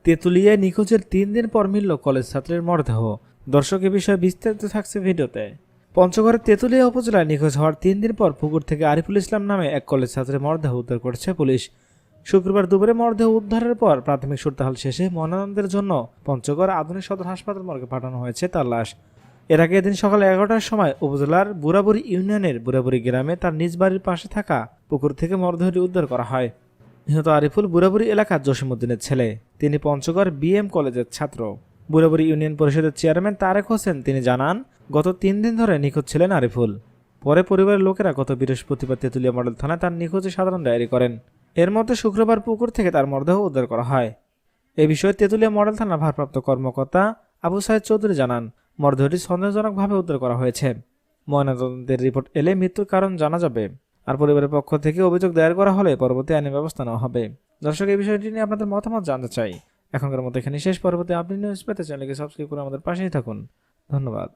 তেঁতুলিয়ায় নিখোঁজের 3 দিন পর মিলল কলেজ ছাত্রের মরদেহ। দর্শক, এ বিষয়ে বিস্তারিত থাকছে ভিডিওতে। পঞ্চগড়ের তেঁতুলিয়া উপজেলায় নিখোঁজ হওয়ার 3 দিন পর পুকুর থেকে আরিফুল ইসলাম নামে এক কলেজ ছাত্রের মরদেহ উদ্ধার করেছে পুলিশ। শুক্রবার দুপুরে মরদেহ উদ্ধারের পর প্রাথমিক সুরতাহাল শেষে ময়নাতদন্তের জন্য পঞ্চগড় আধুনিক সদর হাসপাতাল মর্গে পাঠানো হয়েছে তার লাশ। এর আগে এদিন সকাল 11টার সময় উপজেলার বুড়াবুড়ি ইউনিয়নের বুড়াবুড়ি গ্রামে তার নিজ বাড়ির পাশে থাকা পুকুর থেকে মরদেহটি উদ্ধার করা হয়। নিহত আরিফুল বুড়াবুড়ি এলাকার জসিমউদ্দিনের ছেলে। তিনি পঞ্চগড় বিএম কলেজের ছাত্র। বুড়াবুড়ি ইউনিয়ন পরিষদের চেয়ারম্যান তারেক হোসেন তিনি জানান, গত 3 দিন ধরে নিখোঁজ ছিলেন আরিফুল। পরে পরিবারের লোকেরা গত বৃহস্পতিবার তেঁতুলিয়া মডেল থানায় তার নিখোঁজে সাধারণ ডায়েরি করেন। এর মধ্যে শুক্রবার পুকুর থেকে তার মরদেহ উদ্ধার করা হয়। এ বিষয়ে তেঁতুলিয়া মডেল থানার ভারপ্রাপ্ত কর্মকর্তা আবু সাইদ চৌধুরী জানান, মরদেহটি সন্দেহজনকভাবে উদ্ধার করা হয়েছে। ময়নাতদন্তের রিপোর্ট এলে মৃত্যুর কারণ জানা যাবে। আর পরিবারের পক্ষ থেকে অভিযোগ দায়ের করা হলে পরবর্তী আইনি ব্যবস্থা নেওয়া হবে। দর্শক, এই বিষয়টি নিয়ে আপনাদের মতামত জানতে চাই। এখনকার মতো এখানে শেষ। পরবর্তী আপডেট নিউজ পেতে চ্যানেলকে সাবস্ক্রাইব করে আমাদের পাশেই থাকুন। ধন্যবাদ।